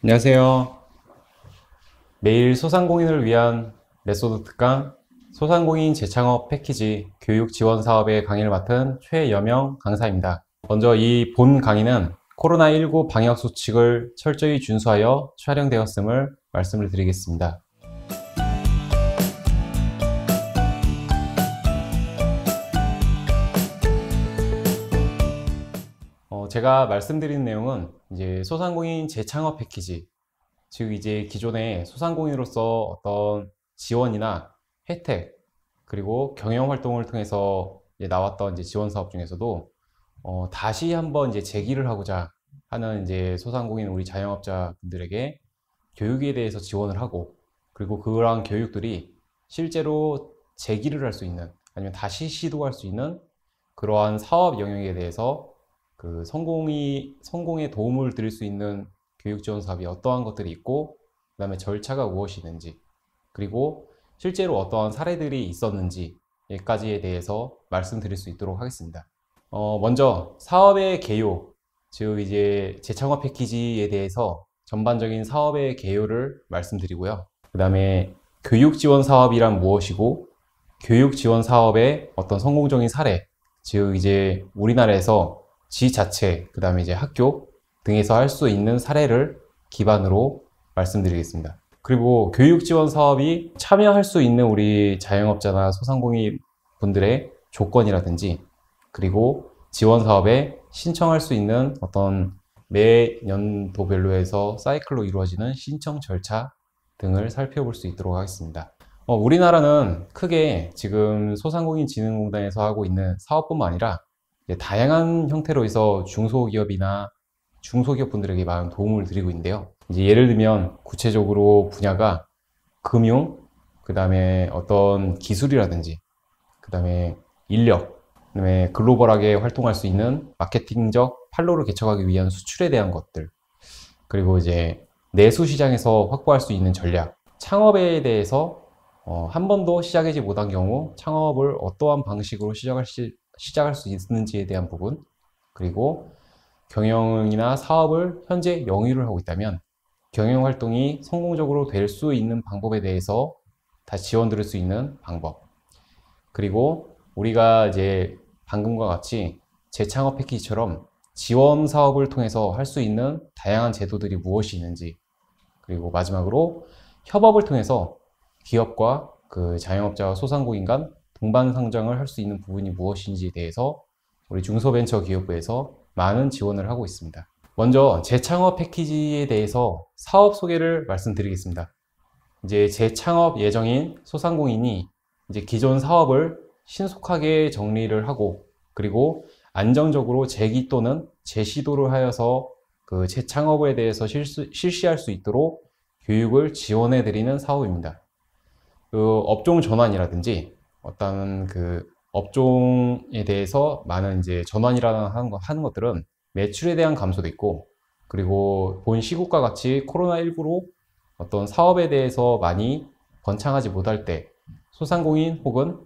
안녕하세요. 매일 소상공인을 위한 메소드 특강 소상공인 재창업 패키지 교육 지원 사업의 강의를 맡은 최여명 강사입니다. 먼저 이 본 강의는 코로나19 방역 수칙을 철저히 준수하여 촬영되었음을 말씀을 드리겠습니다. 제가 말씀드린 내용은 이제 소상공인 재창업 패키지, 즉 이제 기존의 소상공인으로서 어떤 지원이나 혜택, 그리고 경영 활동을 통해서 이제 나왔던 이제 지원 사업 중에서도 다시 한번 이제 재기를 하고자 하는 이제 소상공인 우리 자영업자 분들에게 교육에 대해서 지원을 하고, 그리고 그러한 교육들이 실제로 재기를 할 수 있는, 아니면 다시 시도할 수 있는 그러한 사업 영역에 대해서 그 성공에 도움을 드릴 수 있는 교육 지원 사업이 어떠한 것들이 있고, 그 다음에 절차가 무엇이 있는지, 그리고 실제로 어떠한 사례들이 있었는지까지에 대해서 말씀드릴 수 있도록 하겠습니다. 먼저 사업의 개요, 즉 이제 재창업 패키지에 대해서 전반적인 사업의 개요를 말씀드리고요. 그 다음에 교육 지원 사업이란 무엇이고, 교육 지원 사업의 어떤 성공적인 사례, 즉 이제 우리나라에서 지자체, 그 다음에 이제 학교 등에서 할 수 있는 사례를 기반으로 말씀드리겠습니다. 그리고 교육 지원 사업이 참여할 수 있는 우리 자영업자나 소상공인 분들의 조건이라든지, 그리고 지원 사업에 신청할 수 있는 어떤 매 연도별로 해서 사이클로 이루어지는 신청 절차 등을 살펴볼 수 있도록 하겠습니다. 우리나라는 크게 지금 소상공인진흥공단에서 하고 있는 사업뿐만 아니라 다양한 형태로 해서 중소기업이나 중소기업 분들에게 많은 도움을 드리고 있는데요. 이제 예를 들면 구체적으로 분야가 금융, 그 다음에 어떤 기술이라든지, 그 다음에 인력, 그 다음에 글로벌하게 활동할 수 있는 마케팅적 판로를 개척하기 위한 수출에 대한 것들, 그리고 이제 내수 시장에서 확보할 수 있는 전략, 창업에 대해서 한 번도 시작하지 못한 경우 창업을 어떠한 방식으로 시작할 수 있는지에 대한 부분, 그리고 경영이나 사업을 현재 영위를 하고 있다면 경영 활동이 성공적으로 될 수 있는 방법에 대해서 다 지원 드릴 수 있는 방법, 그리고 우리가 이제 방금과 같이 재창업 패키지처럼 지원 사업을 통해서 할 수 있는 다양한 제도들이 무엇이 있는지, 그리고 마지막으로 협업을 통해서 기업과 그 자영업자와 소상공인 간 동반 상장을 할 수 있는 부분이 무엇인지에 대해서 우리 중소벤처기업부에서 많은 지원을 하고 있습니다. 먼저 재창업 패키지에 대해서 사업 소개를 말씀드리겠습니다. 이제 재창업 예정인 소상공인이 이제 기존 사업을 신속하게 정리를 하고, 그리고 안정적으로 재기 또는 재시도를 하여서 그 재창업에 대해서 실시할 수 있도록 교육을 지원해 드리는 사업입니다. 그 업종 전환이라든지 어떤 그 업종에 대해서 많은 이제 전환이라는 하는 것들은 매출에 대한 감소도 있고, 그리고 본 시국과 같이 코로나19로 어떤 사업에 대해서 많이 번창하지 못할 때 소상공인 혹은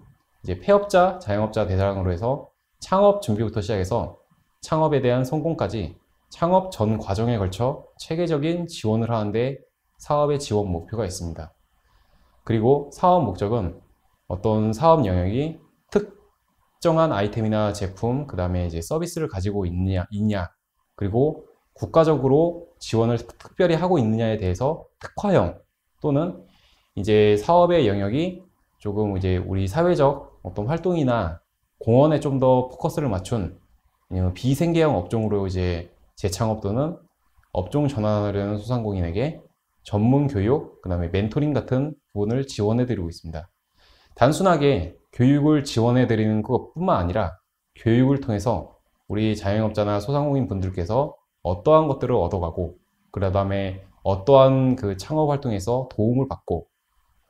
이제 폐업자, 자영업자 대상으로 해서 창업 준비부터 시작해서 창업에 대한 성공까지 창업 전 과정에 걸쳐 체계적인 지원을 하는데 사업의 지원 목표가 있습니다. 그리고 사업 목적은 어떤 사업 영역이 특정한 아이템이나 제품, 그 다음에 이제 서비스를 가지고 있냐, 그리고 국가적으로 지원을 특별히 하고 있느냐에 대해서 특화형, 또는 이제 사업의 영역이 조금 이제 우리 사회적 어떤 활동이나 공헌에 좀 더 포커스를 맞춘 비생계형 업종으로 이제 재창업 또는 업종 전환하려는 소상공인에게 전문 교육, 그 다음에 멘토링 같은 부분을 지원해 드리고 있습니다. 단순하게 교육을 지원해 드리는 것뿐만 아니라 교육을 통해서 우리 자영업자나 소상공인 분들께서 어떠한 것들을 얻어가고, 그 다음에 어떠한 그 창업 활동에서 도움을 받고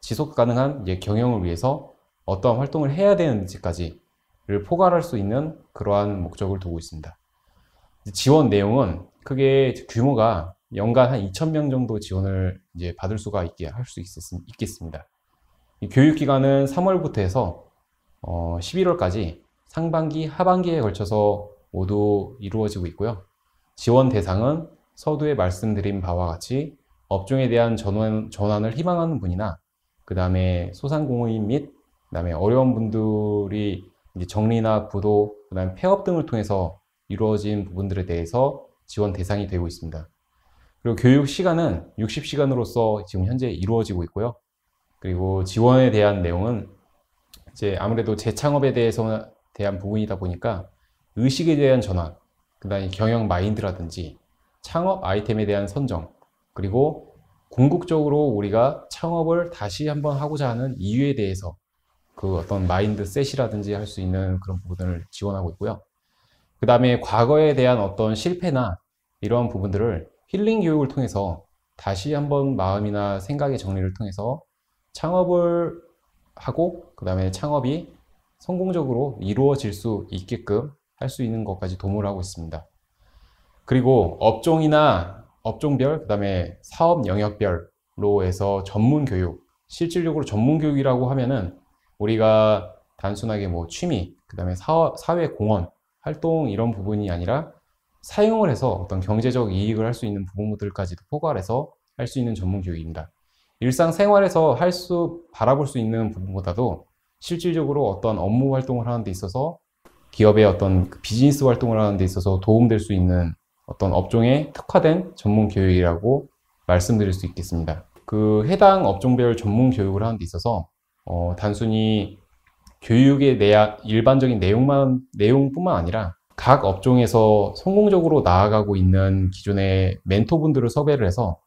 지속 가능한 이제 경영을 위해서 어떠한 활동을 해야 되는지까지를 포괄할 수 있는 그러한 목적을 두고 있습니다. 지원 내용은 크게 규모가 연간 한 2,000명 정도 지원을 이제 받을 수가 있게 할 수 있겠습니다. 이 교육 기간은 3월부터 해서 11월까지 상반기, 하반기에 걸쳐서 모두 이루어지고 있고요. 지원 대상은 서두에 말씀드린 바와 같이 업종에 대한 전환을 희망하는 분이나 그 다음에 소상공인 및 그 다음에 어려운 분들이 이제 정리나 부도, 그 다음에 폐업 등을 통해서 이루어진 부분들에 대해서 지원 대상이 되고 있습니다. 그리고 교육 시간은 60시간으로서 지금 현재 이루어지고 있고요. 그리고 지원에 대한 내용은 이제 아무래도 재창업에 대한 부분이다 보니까 의식에 대한 전환, 그 다음에 경영 마인드라든지 창업 아이템에 대한 선정, 그리고 궁극적으로 우리가 창업을 다시 한번 하고자 하는 이유에 대해서 그 어떤 마인드셋이라든지 할 수 있는 그런 부분을 지원하고 있고요. 그 다음에 과거에 대한 어떤 실패나 이러한 부분들을 힐링 교육을 통해서 다시 한번 마음이나 생각의 정리를 통해서 창업을 하고 그 다음에 창업이 성공적으로 이루어질 수 있게끔 할 수 있는 것까지 도모를 하고 있습니다. 그리고 업종이나 업종별, 그 다음에 사업 영역별로 해서 전문 교육, 실질적으로 전문 교육이라고 하면은 우리가 단순하게 뭐 취미, 그 다음에 사회 공헌, 활동 이런 부분이 아니라 사용을 해서 어떤 경제적 이익을 할 수 있는 부분들까지도 포괄해서 할 수 있는 전문 교육입니다. 일상생활에서 바라볼 수 있는 부분보다도 실질적으로 어떤 업무 활동을 하는 데 있어서 기업의 어떤 비즈니스 활동을 하는 데 있어서 도움될 수 있는 어떤 업종에 특화된 전문 교육이라고 말씀드릴 수 있겠습니다. 그 해당 업종별 전문 교육을 하는 데 있어서 단순히 교육에 대한 일반적인 내용뿐만 아니라 각 업종에서 성공적으로 나아가고 있는 기존의 멘토분들을 섭외를 해서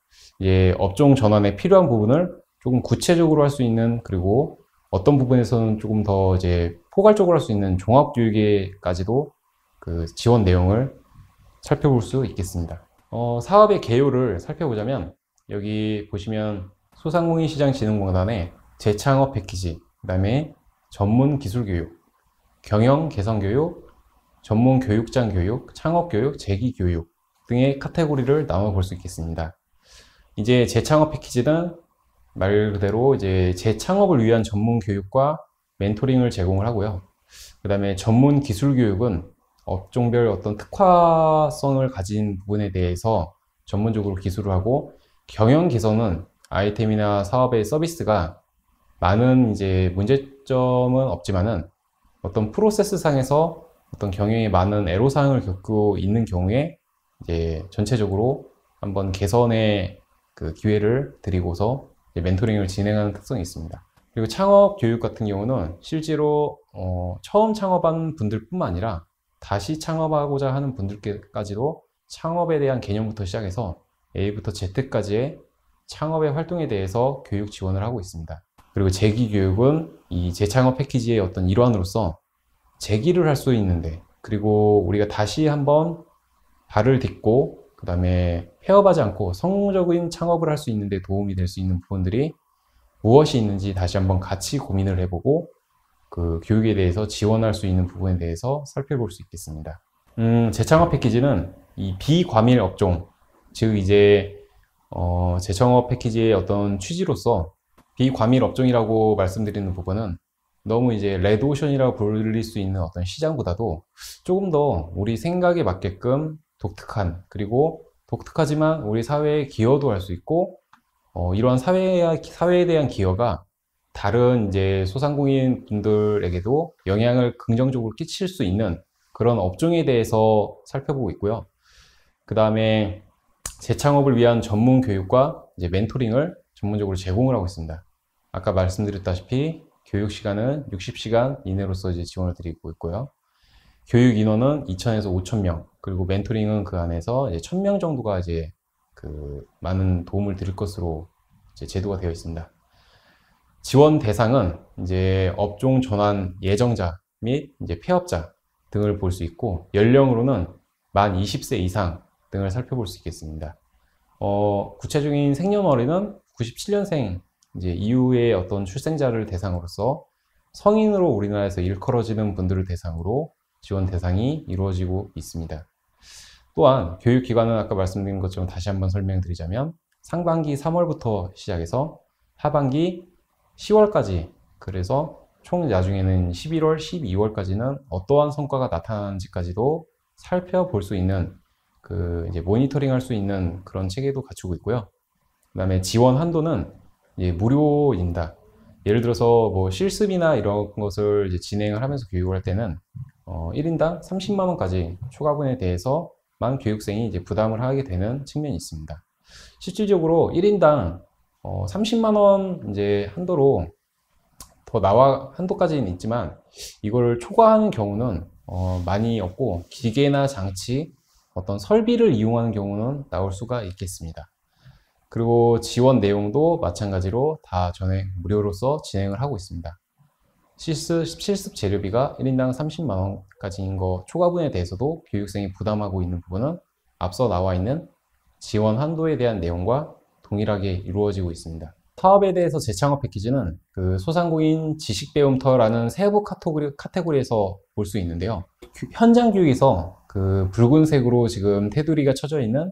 업종 전환에 필요한 부분을 조금 구체적으로 할 수 있는, 그리고 어떤 부분에서는 조금 더 포괄적으로 할 수 있는 종합 교육에까지도 그 지원 내용을 살펴볼 수 있겠습니다. 사업의 개요를 살펴보자면 여기 보시면 소상공인시장진흥공단의 재창업 패키지, 그 다음에 전문 기술 교육, 경영 개선 교육, 전문 교육장 교육, 창업 교육, 재기 교육 등의 카테고리를 나눠 볼 수 있겠습니다. 이제 재창업 패키지는 말 그대로 재창업을 위한 전문 교육과 멘토링을 제공을 하고요. 그 다음에 전문 기술 교육은 업종별 어떤 특화성을 가진 부분에 대해서 전문적으로 기술을 하고, 경영 개선은 아이템이나 사업의 서비스가 많은 문제점은 없지만은 어떤 프로세스 상에서 어떤 경영에 많은 애로사항을 겪고 있는 경우에 전체적으로 한번 개선의 그 기회를 드리고서 멘토링을 진행하는 특성이 있습니다. 그리고 창업 교육 같은 경우는 실제로 처음 창업한 분들뿐만 아니라 다시 창업하고자 하는 분들께까지도 창업에 대한 개념부터 시작해서 A부터 Z까지의 창업의 활동에 대해서 교육 지원을 하고 있습니다. 그리고 재기 교육은 이 재창업 패키지의 어떤 일환으로서 재기를 할 수 있는데, 그리고 우리가 다시 한번 발을 딛고 그 다음에 폐업하지 않고 성공적인 창업을 할 수 있는데 도움이 될 수 있는 부분들이 무엇이 있는지 다시 한번 같이 고민을 해보고 그 교육에 대해서 지원할 수 있는 부분에 대해서 살펴볼 수 있겠습니다. 재창업 패키지는 이 비과밀 업종, 즉 재창업 패키지의 어떤 취지로서 비과밀 업종이라고 말씀드리는 부분은 너무 레드오션이라고 불릴 수 있는 어떤 시장보다도 조금 더 우리 생각에 맞게끔 독특한, 그리고 독특하지만 우리 사회에 기여도 할 수 있고, 이러한 사회에 대한 기여가 다른 소상공인 분들에게도 영향을 긍정적으로 끼칠 수 있는 그런 업종에 대해서 살펴보고 있고요. 그 다음에 재창업을 위한 전문 교육과 멘토링을 전문적으로 제공을 하고 있습니다. 아까 말씀드렸다시피 교육 시간은 60시간 이내로서 지원을 드리고 있고요. 교육 인원은 2,000에서 5,000명, 그리고 멘토링은 그 안에서 1,000명 정도가 그 많은 도움을 드릴 것으로 제도가 되어 있습니다. 지원 대상은 업종 전환 예정자 및 폐업자 등을 볼 수 있고, 연령으로는 만 20세 이상 등을 살펴볼 수 있겠습니다. 구체적인 생년월일은 97년생 이후의 어떤 출생자를 대상으로서 성인으로 우리나라에서 일컬어지는 분들을 대상으로 지원 대상이 이루어지고 있습니다. 또한 교육기관은 아까 말씀드린 것처럼 다시 한번 설명드리자면 상반기 3월부터 시작해서 하반기 10월까지, 그래서 총 나중에는 11월, 12월까지는 어떠한 성과가 나타나는지까지도 살펴볼 수 있는 모니터링 할 수 있는 그런 체계도 갖추고 있고요. 그다음에 지원 한도는 이제 무료입니다. 예를 들어서 뭐 실습이나 이런 것을 이제 진행을 하면서 교육을 할 때는 1인당 30만 원까지 초과분에 대해서만 교육생이 이제 부담을 하게 되는 측면이 있습니다. 실질적으로 1인당 30만 원 이제 한도로 더 나와 한도까지는 있지만 이걸 초과하는 경우는 많이 없고 기계나 장치, 어떤 설비를 이용하는 경우는 나올 수가 있겠습니다. 그리고 지원 내용도 마찬가지로 다 전액 무료로서 진행을 하고 있습니다. 실습 재료비가 1인당 30만 원까지인 거 초과분에 대해서도 교육생이 부담하고 있는 부분은 앞서 나와 있는 지원 한도에 대한 내용과 동일하게 이루어지고 있습니다. 사업에 대해서 재창업 패키지는 그 소상공인 지식배움터라는 세부 카테고리에서 볼 수 있는데요. 현장 교육에서 그 붉은색으로 지금 테두리가 쳐져 있는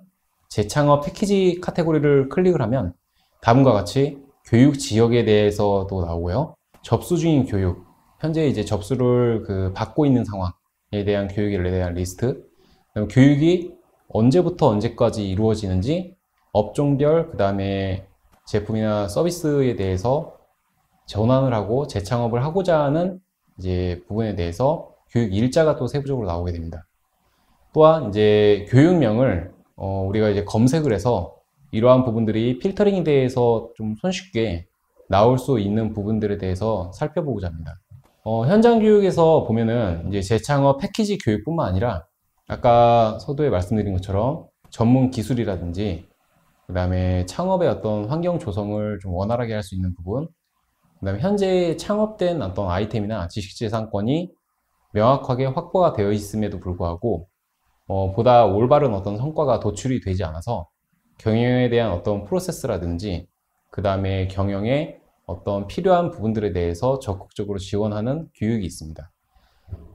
재창업 패키지 카테고리를 클릭을 하면 다음과 같이 교육 지역에 대해서도 나오고요. 접수 중인 교육, 현재 이제 접수를 그 받고 있는 상황에 대한 교육에 대한 리스트, 그다음 교육이 언제부터 언제까지 이루어지는지, 업종별, 그 다음에 제품이나 서비스에 대해서 전환을 하고 재창업을 하고자 하는 이제 부분에 대해서 교육 일자가 또 세부적으로 나오게 됩니다. 또한 이제 교육명을 우리가 이제 검색을 해서 이러한 부분들이 필터링에 대해서 좀 손쉽게 나올 수 있는 부분들에 대해서 살펴보고자 합니다. 현장 교육에서 보면은 이제 재창업 패키지 교육뿐만 아니라 아까 서두에 말씀드린 것처럼 전문 기술이라든지 그 다음에 창업의 어떤 환경 조성을 좀 원활하게 할 수 있는 부분, 그 다음에 현재 창업된 어떤 아이템이나 지식재산권이 명확하게 확보가 되어 있음에도 불구하고 보다 올바른 어떤 성과가 도출이 되지 않아서 경영에 대한 어떤 프로세스라든지 그 다음에 경영에 어떤 필요한 부분들에 대해서 적극적으로 지원하는 교육이 있습니다.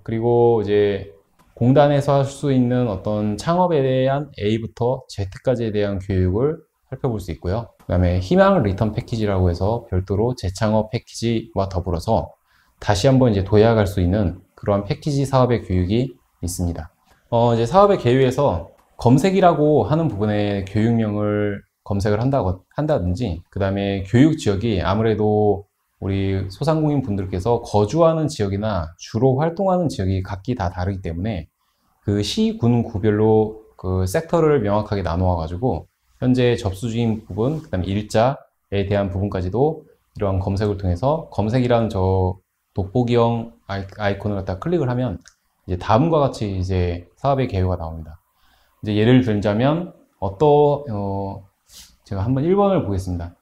그리고 이제 공단에서 할 수 있는 어떤 창업에 대한 A부터 Z까지에 대한 교육을 살펴볼 수 있고요. 그 다음에 희망 리턴 패키지라고 해서 별도로 재창업 패키지와 더불어서 다시 한번 이제 도약할 수 있는 그러한 패키지 사업의 교육이 있습니다. 이제 사업의 계획에서 검색이라고 하는 부분에 교육명을 검색을 한다든지, 그 다음에 교육 지역이 아무래도 우리 소상공인 분들께서 거주하는 지역이나 주로 활동하는 지역이 각기 다 다르기 때문에 그 시, 군, 구별로 그 섹터를 명확하게 나누어 가지고 현재 접수 중인 부분, 그 다음에 일자에 대한 부분까지도 이러한 검색을 통해서 검색이라는 저 돋보기형 아이콘을 갖다 클릭을 하면 이제 다음과 같이 이제 사업의 개요가 나옵니다. 이제 예를 들자면 제가 한번 1번을 보겠습니다.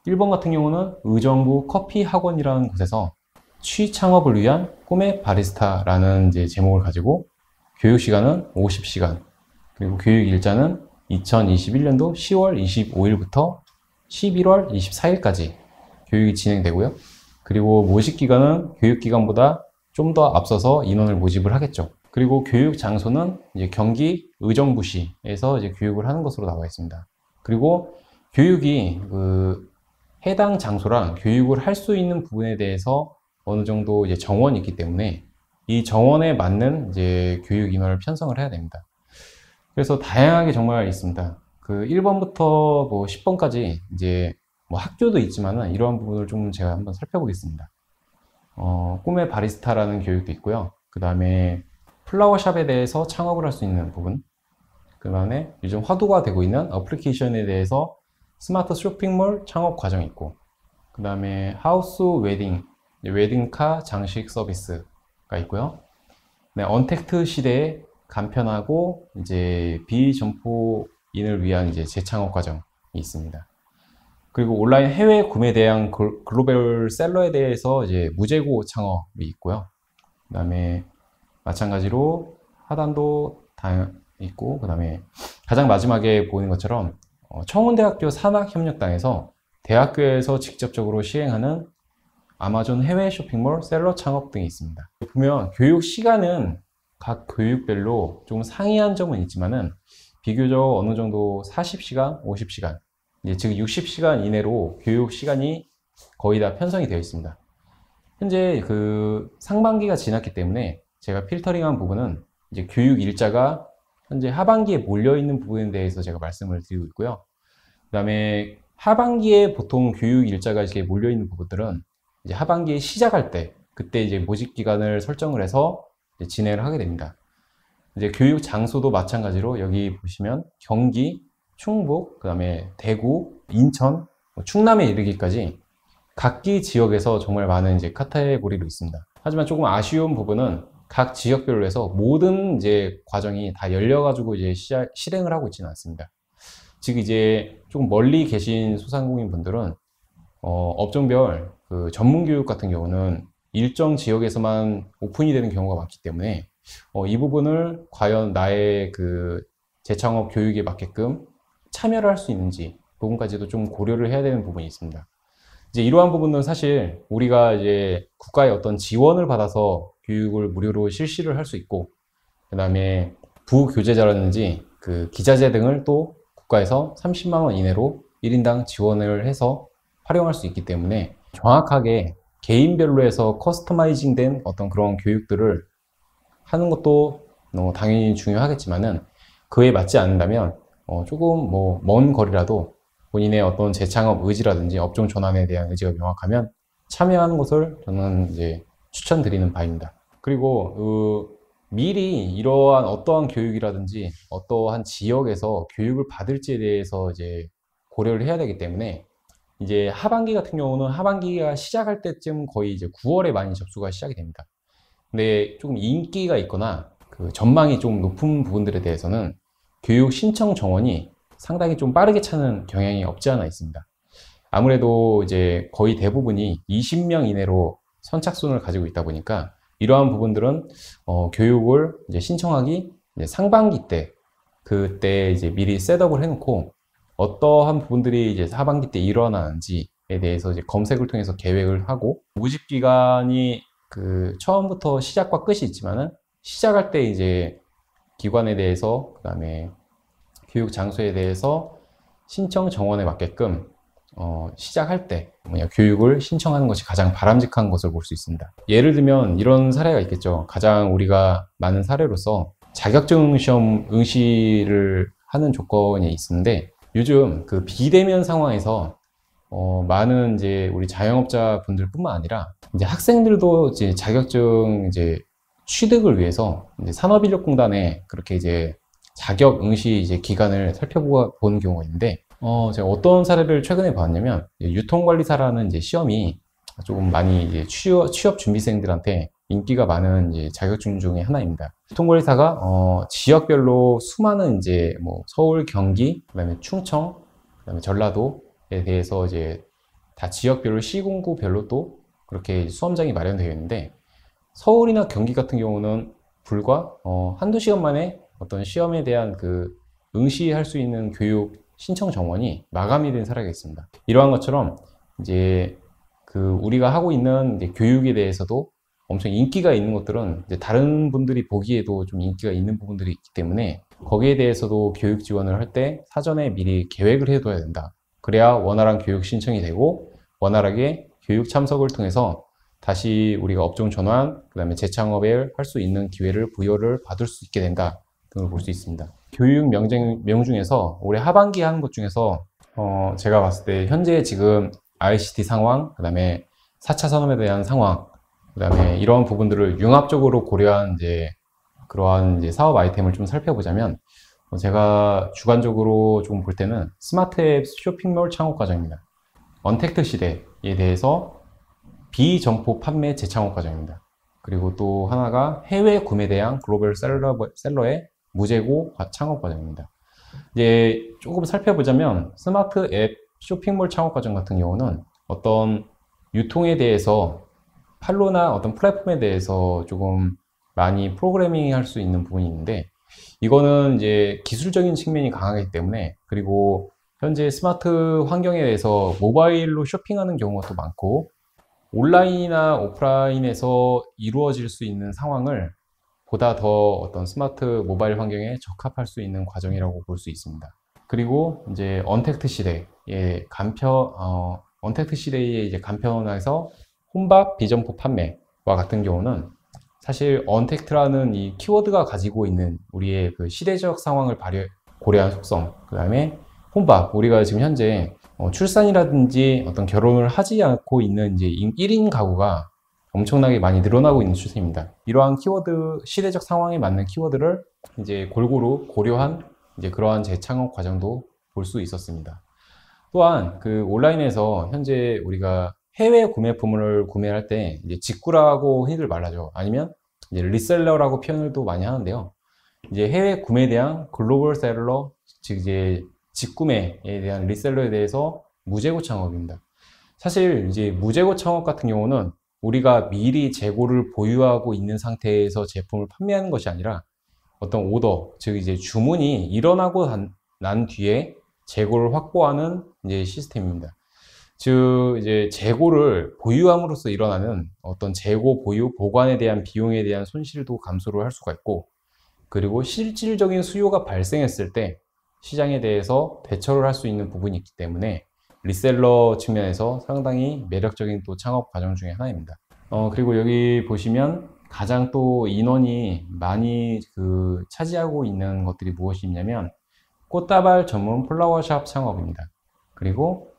1번 같은 경우는 의정부 커피 학원이라는 곳에서 취창업을 위한 꿈의 바리스타라는 이제 제목을 가지고 교육 시간은 50시간, 그리고 교육 일자는 2021년도 10월 25일부터 11월 24일까지 교육이 진행되고요. 그리고 모집 기간은 교육 기간보다 좀 더 앞서서 인원을 모집을 하겠죠. 그리고 교육 장소는 이제 경기 의정부시에서 이제 교육을 하는 것으로 나와 있습니다. 그리고 교육이 그 해당 장소랑 교육을 할 수 있는 부분에 대해서 어느 정도 이제 정원이 있기 때문에 이 정원에 맞는 이제 교육 인원을 편성을 해야 됩니다. 그래서 다양하게 정말 있습니다. 그 1번부터 뭐 10번까지 이제 뭐 학교도 있지만은 이러한 부분을 좀 제가 한번 살펴보겠습니다. 꿈의 바리스타라는 교육도 있고요. 그 다음에 플라워샵에 대해서 창업을 할 수 있는 부분, 그 다음에 요즘 화두가 되고 있는 어플리케이션에 대해서 스마트 쇼핑몰 창업 과정이 있고, 그 다음에 하우스 웨딩, 웨딩카 장식 서비스가 있고요. 네, 언택트 시대에 간편하고 이제 비점포인을 위한 이제 재창업 과정이 있습니다. 그리고 온라인 해외 구매에 대한 글로벌 셀러에 대해서 이제 무재고 창업이 있고요. 그 다음에 마찬가지로 하단도 다 있고, 그 다음에 가장 마지막에 보이는 것처럼 청운대학교 산학협력단에서 대학교에서 직접적으로 시행하는 아마존 해외 쇼핑몰 셀러 창업 등이 있습니다. 보면 교육 시간은 각 교육별로 좀 상이한 점은 있지만은 비교적 어느 정도 40시간, 50시간, 즉 60시간 이내로 교육 시간이 거의 다 편성이 되어 있습니다. 현재 그 상반기가 지났기 때문에 제가 필터링한 부분은 이제 교육 일자가 현재 하반기에 몰려 있는 부분에 대해서 제가 말씀을 드리고 있고요. 그 다음에 하반기에 보통 교육 일자가 이렇게 몰려 있는 부분들은 이제 하반기에 시작할 때, 그때 이제 모집 기간을 설정을 해서 이제 진행을 하게 됩니다. 이제 교육 장소도 마찬가지로 여기 보시면 경기, 충북, 그다음에 대구, 인천, 충남에 이르기까지 각기 지역에서 정말 많은 이제 카테고리로 있습니다. 하지만 조금 아쉬운 부분은 각 지역별로 해서 모든 이제 과정이 다 열려가지고 이제 실행을 하고 있지는 않습니다. 즉 이제 조금 멀리 계신 소상공인 분들은 업종별 그 전문 교육 같은 경우는 일정 지역에서만 오픈이 되는 경우가 많기 때문에 이 부분을 과연 나의 그 재창업 교육에 맞게끔 참여를 할 수 있는지 부분까지도 좀 고려를 해야 되는 부분이 있습니다. 이제 이러한 부분은 사실 우리가 이제 국가의 어떤 지원을 받아서 교육을 무료로 실시를 할 수 있고, 그 다음에 부교재자라든지 그 기자재 등을 또 국가에서 30만 원 이내로 1인당 지원을 해서 활용할 수 있기 때문에 정확하게 개인별로 해서 커스터마이징 된 어떤 그런 교육들을 하는 것도 당연히 중요하겠지만은 그에 맞지 않는다면 조금 뭐 먼 거리라도 본인의 어떤 재창업 의지라든지 업종 전환에 대한 의지가 명확하면 참여하는 것을 저는 이제 추천드리는 바입니다. 그리고 미리 이러한 어떠한 교육이라든지 어떠한 지역에서 교육을 받을지에 대해서 이제 고려를 해야 되기 때문에 이제 하반기 같은 경우는 하반기가 시작할 때쯤 거의 이제 9월에 많이 접수가 시작이 됩니다. 근데 조금 인기가 있거나 그 전망이 좀 높은 부분들에 대해서는 교육 신청 정원이 상당히 좀 빠르게 차는 경향이 없지 않아 있습니다. 아무래도 이제 거의 대부분이 20명 이내로 선착순을 가지고 있다 보니까 이러한 부분들은 교육을 이제 신청하기 이제 상반기 때 그때 이제 미리 셋업을 해놓고 어떠한 부분들이 이제 하반기 때 일어나는지에 대해서 이제 검색을 통해서 계획을 하고 모집 기간이 그 처음부터 시작과 끝이 있지만은 시작할 때 이제 기관에 대해서 그다음에 교육 장소에 대해서 신청 정원에 맞게끔 시작할 때 교육을 신청하는 것이 가장 바람직한 것을 볼 수 있습니다. 예를 들면 이런 사례가 있겠죠. 가장 우리가 많은 사례로서 자격증 시험 응시를 하는 조건이 있는데 요즘 그 비대면 상황에서 많은 이제 우리 자영업자 분들뿐만 아니라 이제 학생들도 이제 자격증 이제 취득을 위해서 이제 산업인력공단에 그렇게 이제 자격 응시 이제 기간을 살펴보는 경우가 있는데 제가 어떤 사례를 최근에 봤냐면 유통관리사라는 이제 시험이 조금 많이 이제 취업 준비생들한테 인기가 많은 이제 자격증 중에 하나입니다. 유통관리사가 지역별로 수많은 이제 뭐 서울, 경기, 그다음에 충청, 그다음에 전라도에 대해서 이제 다 지역별로 시군구별로 또 그렇게 수험장이 마련되어 있는데 서울이나 경기 같은 경우는 불과 한두 시간 만에 어떤 시험에 대한 그 응시할 수 있는 교육 신청 정원이 마감이 된 사례가 있습니다. 이러한 것처럼 이제 그 우리가 하고 있는 이제 교육에 대해서도 엄청 인기가 있는 것들은 이제 다른 분들이 보기에도 좀 인기가 있는 부분들이 있기 때문에 거기에 대해서도 교육 지원을 할 때 사전에 미리 계획을 해둬야 된다. 그래야 원활한 교육 신청이 되고 원활하게 교육 참석을 통해서 다시 우리가 업종 전환, 그 다음에 재창업을 할 수 있는 기회를 부여를 받을 수 있게 된다 등을 볼 수 있습니다. 교육 명 중에서 올해 하반기에 하는 것 중에서 제가 봤을 때 현재 지금 ICT 상황, 그 다음에 4차 산업에 대한 상황, 그 다음에 이러한 부분들을 융합적으로 고려한 이제 그러한 이제 사업 아이템을 좀 살펴보자면 제가 주관적으로 좀 볼 때는 스마트 앱 쇼핑몰 창업 과정입니다. 언택트 시대에 대해서 비점포 판매 재창업 과정입니다. 그리고 또 하나가 해외 구매 대행 글로벌 셀러의 무재고 창업 과정입니다. 이제 조금 살펴보자면 스마트 앱 쇼핑몰 창업 과정 같은 경우는 어떤 유통에 대해서 판로나 어떤 플랫폼에 대해서 조금 많이 프로그래밍 할 수 있는 부분이 있는데 이거는 이제 기술적인 측면이 강하기 때문에 그리고 현재 스마트 환경에 대해서 모바일로 쇼핑하는 경우가 또 많고 온라인이나 오프라인에서 이루어질 수 있는 상황을 보다 더 어떤 스마트 모바일 환경에 적합할 수 있는 과정이라고 볼 수 있습니다. 그리고 이제 언택트 시대의 간편화해서 혼밥 비점포 판매와 같은 경우는 사실 언택트라는 이 키워드가 가지고 있는 우리의 그 시대적 상황을 고려한 속성, 그 다음에 혼밥, 우리가 지금 현재 출산이라든지 어떤 결혼을 하지 않고 있는 이제 1인 가구가 엄청나게 많이 늘어나고 있는 추세입니다. 이러한 키워드, 시대적 상황에 맞는 키워드를 이제 골고루 고려한 이제 그러한 재창업 과정도 볼 수 있었습니다. 또한 그 온라인에서 현재 우리가 해외 구매품을 구매할 때 이제 직구라고 흔히들 말하죠. 아니면 이제 리셀러라고 표현을 또 많이 하는데요. 이제 해외 구매에 대한 글로벌 셀러, 즉 이제 직구매에 대한 리셀러에 대해서 무재고 창업입니다. 사실 이제 무재고 창업 같은 경우는 우리가 미리 재고를 보유하고 있는 상태에서 제품을 판매하는 것이 아니라 어떤 오더, 즉 이제 주문이 일어나고 난 뒤에 재고를 확보하는 이제 시스템입니다. 즉 이제 재고를 보유함으로써 일어나는 어떤 재고 보유 보관에 대한 비용에 대한 손실도 감소를 할 수가 있고, 그리고 실질적인 수요가 발생했을 때 시장에 대해서 대처를 할 수 있는 부분이 있기 때문에 리셀러 측면에서 상당히 매력적인 또 창업 과정 중에 하나입니다. 그리고 여기 보시면 가장 또 인원이 많이 차지하고 있는 것들이 무엇이 있냐면 꽃다발 전문 플라워샵 창업입니다. 그리고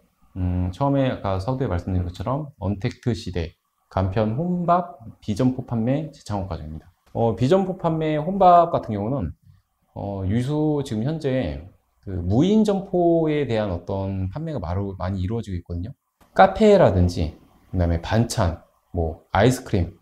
처음에 아까 서두에 말씀드린 것처럼 언택트 시대, 간편 혼밥, 비점포 판매 재창업 과정입니다. 비점포 판매 혼밥 같은 경우는 유수 지금 현재 그 무인 점포에 대한 어떤 판매가 많이 이루어지고 있거든요. 카페라든지 그다음에 반찬, 뭐 아이스크림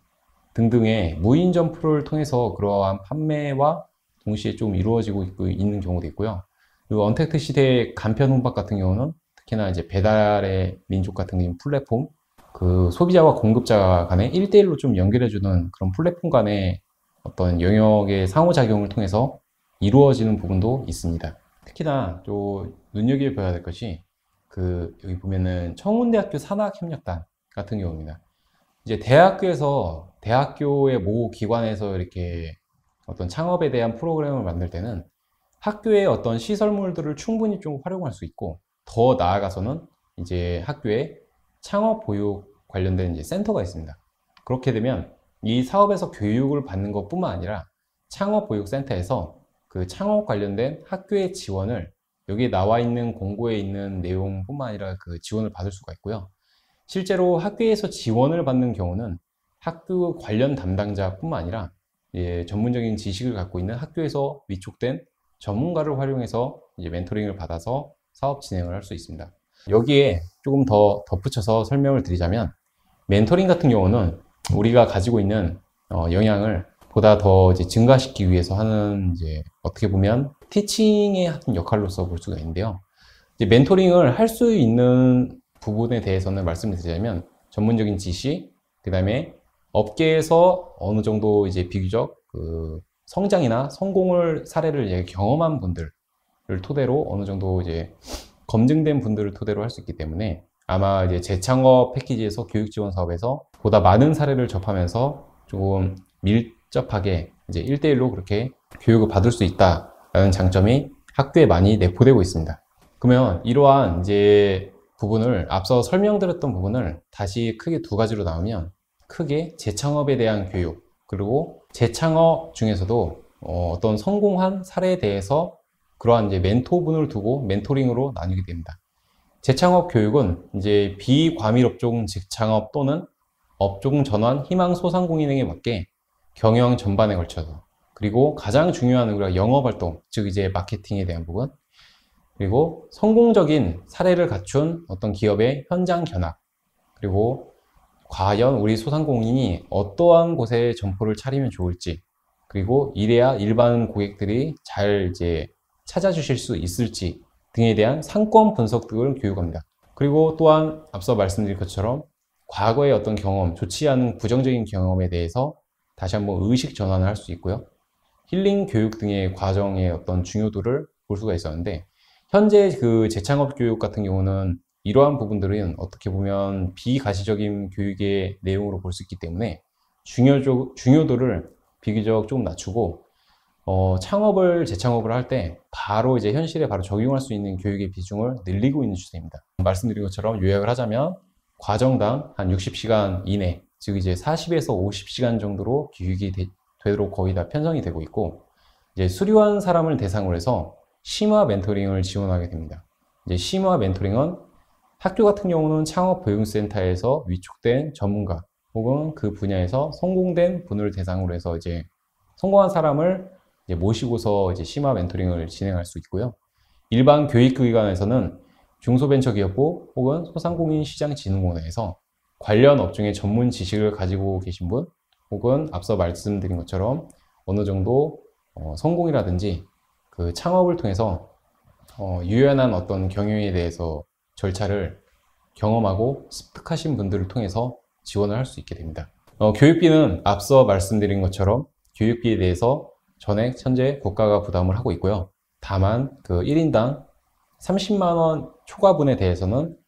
등등의 무인 점포를 통해서 그러한 판매와 동시에 좀 이루어지고 있는 경우도 있고요. 그리고 언택트 시대의 간편 혼밥 같은 경우는 특히나 이제 배달의 민족 같은 플랫폼, 그 소비자와 공급자 간의 1대1로 좀 연결해주는 그런 플랫폼 간의 어떤 영역의 상호작용을 통해서 이루어지는 부분도 있습니다. 특히나 또 눈여겨봐야 될 것이 여기 보면은 청운대학교 산학협력단 같은 경우입니다. 이제 대학교의 모 기관에서 이렇게 어떤 창업에 대한 프로그램을 만들 때는 학교의 어떤 시설물들을 충분히 좀 활용할 수 있고, 더 나아가서는 이제 학교에 창업 보육 관련된 이제 센터가 있습니다. 그렇게 되면 이 사업에서 교육을 받는 것뿐만 아니라 창업 보육 센터에서 그 창업 관련된 학교의 지원을 여기 나와 있는 공고에 있는 내용뿐만 아니라 그 지원을 받을 수가 있고요. 실제로 학교에서 지원을 받는 경우는 학교 관련 담당자뿐만 아니라 전문적인 지식을 갖고 있는 학교에서 위촉된 전문가를 활용해서 이제 멘토링을 받아서 사업 진행을 할 수 있습니다. 여기에 조금 더 덧붙여서 설명을 드리자면, 멘토링 같은 경우는 우리가 가지고 있는 역량을 보다 더 이제 증가시키기 위해서 하는 이제 어떻게 보면 티칭의 역할로서 볼 수가 있는데요. 이제 멘토링을 할 수 있는 부분에 대해서는 말씀을 드리자면 전문적인 지식, 그 다음에 업계에서 어느 정도 이제 비교적 성장이나 성공을 사례를 이제 경험한 분들을 토대로 어느 정도 이제 검증된 분들을 토대로 할 수 있기 때문에 아마 이제 재창업 패키지에서 교육 지원 사업에서 보다 많은 사례를 접하면서 조금 밀접하게 이제 1대1로 그렇게 교육을 받을 수 있다라는 장점이 학교에 많이 내포되고 있습니다. 그러면 이러한 이제 부분을 앞서 설명드렸던 부분을 다시 크게 두 가지로 나누면, 크게 재창업에 대한 교육, 그리고 재창업 중에서도 어떤 성공한 사례에 대해서 그러한 이제 멘토분을 두고 멘토링으로 나누게 됩니다. 재창업 교육은 이제 비과밀 업종 재창업 또는 업종 전환 희망 소상공인에게 맞게 경영 전반에 걸쳐서, 그리고 가장 중요한 우리가 영업 활동, 즉 이제 마케팅에 대한 부분, 그리고 성공적인 사례를 갖춘 어떤 기업의 현장 견학, 그리고 과연 우리 소상공인이 어떠한 곳에 점포를 차리면 좋을지, 그리고 이래야 일반 고객들이 잘 이제 찾아주실 수 있을지 등에 대한 상권 분석 등을 교육합니다. 그리고 또한 앞서 말씀드린 것처럼 과거의 어떤 경험, 좋지 않은 부정적인 경험에 대해서 다시 한번 의식 전환을 할 수 있고요. 힐링 교육 등의 과정의 어떤 중요도를 볼 수가 있었는데, 현재 그 재창업 교육 같은 경우는 이러한 부분들은 어떻게 보면 비가시적인 교육의 내용으로 볼 수 있기 때문에 중요도를 비교적 조금 낮추고, 재창업을 할 때 바로 이제 현실에 바로 적용할 수 있는 교육의 비중을 늘리고 있는 추세입니다. 말씀드린 것처럼 요약을 하자면 과정당 한 60시간 이내, 즉 이제 40에서 50시간 정도로 교육이 되도록 거의 다 편성이 되고 있고, 이제 수료한 사람을 대상으로 해서 심화 멘토링을 지원하게 됩니다. 이제 심화 멘토링은 학교 같은 경우는 창업보육센터에서 위촉된 전문가 혹은 그 분야에서 성공된 분을 대상으로 해서 이제 성공한 사람을 이제 모시고서 이제 심화 멘토링을 진행할 수 있고요. 일반 교육기관에서는 중소벤처기업부 혹은 소상공인시장진흥공단에서 관련 업종의 전문 지식을 가지고 계신 분 혹은 앞서 말씀드린 것처럼 어느 정도 성공이라든지 그 창업을 통해서 유연한 어떤 경영에 대해서 절차를 경험하고 습득하신 분들을 통해서 지원을 할 수 있게 됩니다. 교육비는 앞서 말씀드린 것처럼 교육비에 대해서 전액 현재 국가가 부담을 하고 있고요. 다만 그 1인당 30만 원 초과분에 대해서만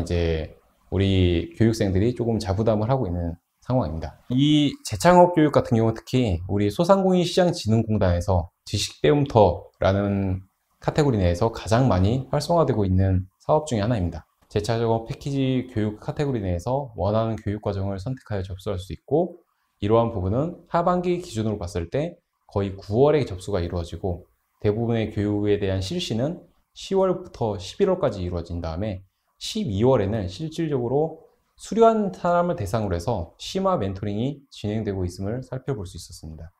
이제 우리 교육생들이 조금 자부담을 하고 있는 상황입니다. 이 재창업 교육 같은 경우는 특히 우리 소상공인 시장진흥공단에서 지식배움터라는 카테고리 내에서 가장 많이 활성화되고 있는 사업 중에 하나입니다. 재창업 패키지 교육 카테고리 내에서 원하는 교육 과정을 선택하여 접수할 수 있고, 이러한 부분은 하반기 기준으로 봤을 때 거의 9월에 접수가 이루어지고, 대부분의 교육에 대한 실시는 10월부터 11월까지 이루어진 다음에 12월에는 실질적으로 수료한 사람을 대상으로 해서 심화 멘토링이 진행되고 있음을 살펴볼 수 있었습니다.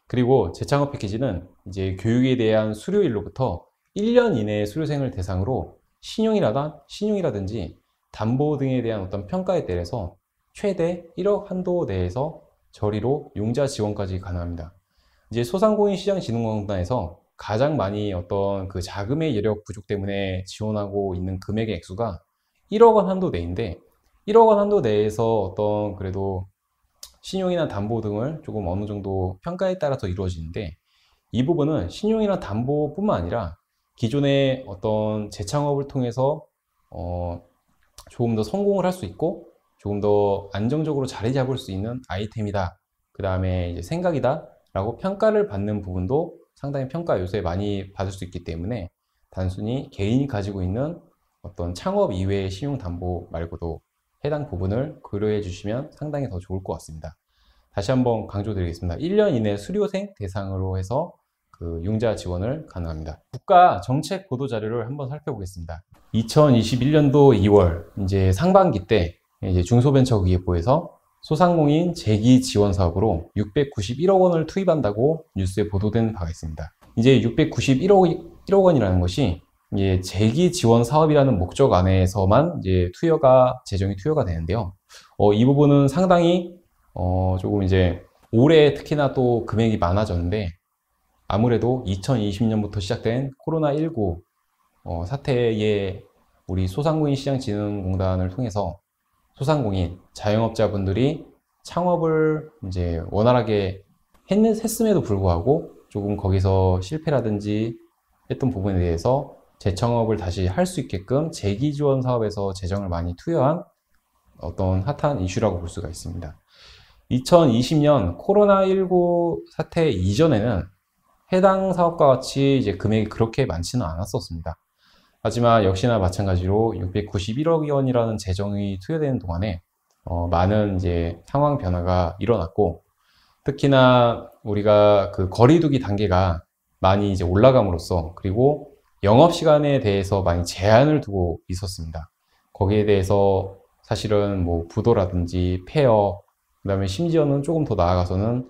그리고 재창업 패키지는 이제 교육에 대한 수료일로부터 1년 이내의 수료생을 대상으로 신용이라든지 담보 등에 대한 어떤 평가에 대해서 최대 1억 한도 내에서 저리로 융자 지원까지 가능합니다. 이제 소상공인 시장진흥공단에서 가장 많이 어떤 그 자금의 여력 부족 때문에 지원하고 있는 금액의 액수가 1억 원 한도 내인데, 1억 원 한도 내에서 어떤 그래도 신용이나 담보 등을 조금 어느 정도 평가에 따라서 이루어지는데, 이 부분은 신용이나 담보뿐만 아니라 기존의 어떤 재창업을 통해서 조금 더 성공을 할 수 있고 조금 더 안정적으로 자리 잡을 수 있는 아이템이다, 그 다음에 이제 생각이다 라고 평가를 받는 부분도 상당히 평가 요소에 많이 받을 수 있기 때문에, 단순히 개인이 가지고 있는 어떤 창업 이외의 신용담보 말고도 해당 부분을 고려해 주시면 상당히 더 좋을 것 같습니다. 다시 한번 강조드리겠습니다. 1년 이내 수료생 대상으로 해서 그 융자 지원을 가능합니다. 국가 정책 보도 자료를 한번 살펴보겠습니다. 2021년도 2월 이제 상반기 때 이제 중소벤처기업부에서 소상공인 재기 지원 사업으로 691억 원을 투입한다고 뉴스에 보도된 바가 있습니다. 이제 691억 원이라는 것이 이제 재기 지원 사업이라는 목적 안에서만 이제 재정이 투여가 되는데요. 이 부분은 상당히 조금 이제 올해 특히나 또 금액이 많아졌는데, 아무래도 2020년부터 시작된 코로나19 사태에 우리 소상공인 시장진흥공단을 통해서 소상공인 자영업자분들이 창업을 이제 원활하게 했음에도 불구하고 조금 거기서 실패라든지 했던 부분에 대해서 재창업을 다시 할 수 있게끔 재기 지원 사업에서 재정을 많이 투여한 어떤 핫한 이슈라고 볼 수가 있습니다. 2020년 코로나19 사태 이전에는 해당 사업과 같이 이제 금액이 그렇게 많지는 않았었습니다. 하지만 역시나 마찬가지로 691억 원이라는 재정이 투여되는 동안에 많은 이제 상황 변화가 일어났고, 특히나 우리가 그 거리두기 단계가 많이 이제 올라감으로써, 그리고 영업 시간에 대해서 많이 제한을 두고 있었습니다. 거기에 대해서 사실은 뭐 부도라든지 폐업, 그다음에 심지어는 조금 더 나아가서는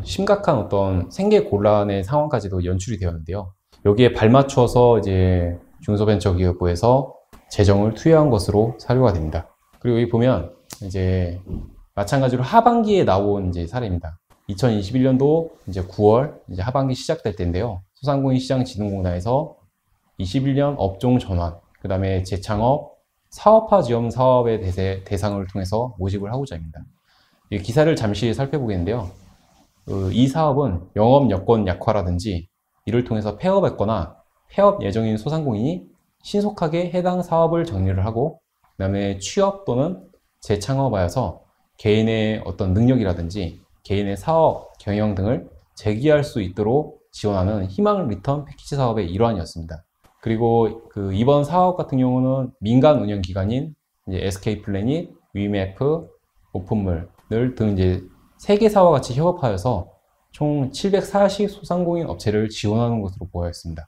심각한 어떤 생계 곤란의 상황까지도 연출이 되었는데요. 여기에 발맞춰서 이제 중소벤처기업부에서 재정을 투여한 것으로 사료가 됩니다. 그리고 여기 보면 이제 마찬가지로 하반기에 나온 이제 사례입니다. 2021년도 이제 9월 이제 하반기 시작될 때인데요. 소상공인 시장진흥공단에서 21년 업종 전환, 그 다음에 재창업, 사업화 지원 사업의 대상을 통해서 모집을 하고자 합니다. 이 기사를 잠시 살펴보겠는데요. 이 사업은 영업 여건 약화라든지 이를 통해서 폐업했거나 폐업 예정인 소상공인이 신속하게 해당 사업을 정리를 하고, 그 다음에 취업 또는 재창업하여서 개인의 어떤 능력이라든지 개인의 사업 경영 등을 재기할 수 있도록 지원하는 희망 리턴 패키지 사업의 일환이었습니다. 그리고 그 이번 사업 같은 경우는 민간 운영 기관인 이제 SK 플래닛, 위메프, 오픈물 등 이제 3개사와 같이 협업하여서 총 740 소상공인 업체를 지원하는 것으로 보여있습니다.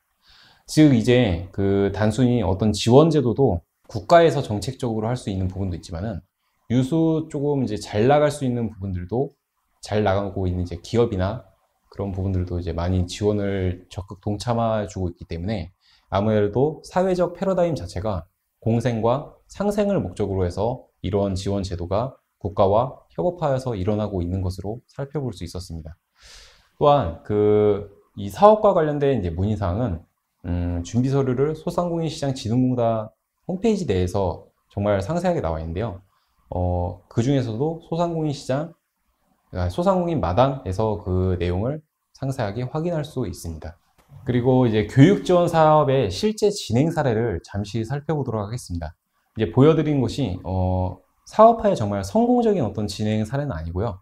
즉 이제 그 단순히 어떤 지원 제도도 국가에서 정책적으로 할 수 있는 부분도 있지만은 유수 조금 이제 잘 나갈 수 있는 부분들도 잘 나가고 있는 이제 기업이나 그런 부분들도 이제 많이 지원을 적극 동참해 주고 있기 때문에 아무래도 사회적 패러다임 자체가 공생과 상생을 목적으로 해서 이런 지원 제도가 국가와 협업하여서 일어나고 있는 것으로 살펴볼 수 있었습니다. 또한 이 사업과 관련된 이제 문의사항은 준비 서류를 소상공인시장진흥공단 홈페이지 내에서 정말 상세하게 나와 있는데요. 그 중에서도 소상공인 마당에서 그 내용을 상세하게 확인할 수 있습니다. 그리고 이제 교육 지원 사업의 실제 진행 사례를 잠시 살펴보도록 하겠습니다. 이제 보여드린 것이 사업화의 정말 성공적인 어떤 진행 사례는 아니고요.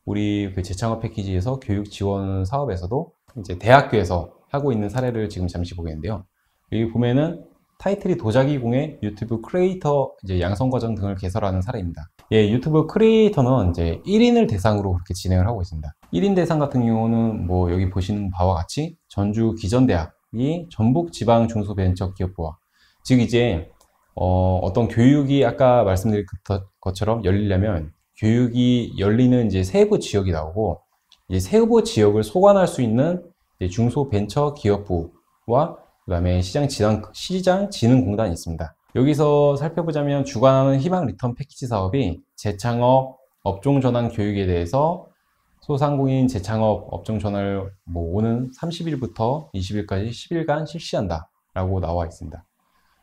우리 그 재창업 패키지에서 교육 지원 사업에서도 이제 대학교에서 하고 있는 사례를 지금 잠시 보겠는데요. 여기 보면은 타이틀이 도자기 공예 유튜브 크리에이터 이제 양성 과정 등을 개설하는 사례입니다. 예, 유튜브 크리에이터는 이제 1인을 대상으로 그렇게 진행을 하고 있습니다. 1인 대상 같은 경우는 뭐 여기 보시는 바와 같이 전주 기전대학이 전북 지방 중소벤처기업부와 즉 이제 어떤 교육이 아까 말씀드린 것처럼 열리려면 교육이 열리는 이제 세부 지역이 나오고 이제 세부 지역을 소관할 수 있는 중소벤처기업부와 그다음에 시장진흥공단이 있습니다. 여기서 살펴보자면 주관하는 희망 리턴 패키지 사업이 재창업 업종 전환 교육에 대해서 소상공인 재창업 업종 전환을 오는 30일부터 20일까지 10일간 실시한다 라고 나와 있습니다.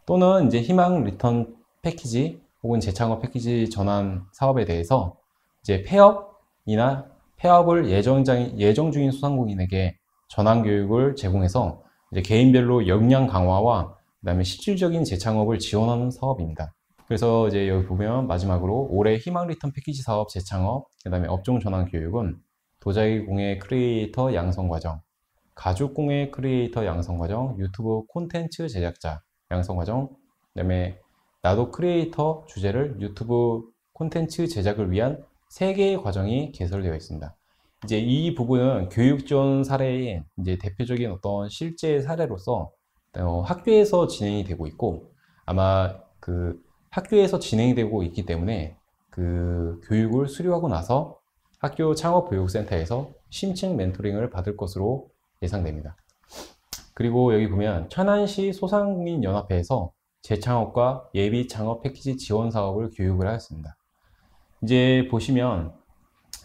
또는 이제 희망 리턴 패키지 혹은 재창업 패키지 전환 사업에 대해서 이제 폐업을 예정 중인 소상공인에게 전환 교육을 제공해서 이제 개인별로 역량 강화와 그다음에 실질적인 재창업을 지원하는 사업입니다. 그래서 이제 여기 보면 마지막으로 올해 희망 리턴 패키지 사업 재창업, 그다음에 업종 전환 교육은 도자기 공예 크리에이터 양성 과정, 가죽 공예 크리에이터 양성 과정, 유튜브 콘텐츠 제작자 양성 과정, 그다음에 나도 크리에이터 주제를 유튜브 콘텐츠 제작을 위한 3개의 과정이 개설되어 있습니다. 이제 이 부분은 교육 지원 사례의 이제 대표적인 어떤 실제 사례로서 학교에서 진행이 되고 있고 아마 그 학교에서 진행이 되고 있기 때문에 그 교육을 수료하고 나서 학교 창업교육센터에서 심층 멘토링을 받을 것으로 예상됩니다. 그리고 여기 보면 천안시 소상공인연합회에서 재창업과 예비 창업 패키지 지원 사업을 교육을 하였습니다. 이제 보시면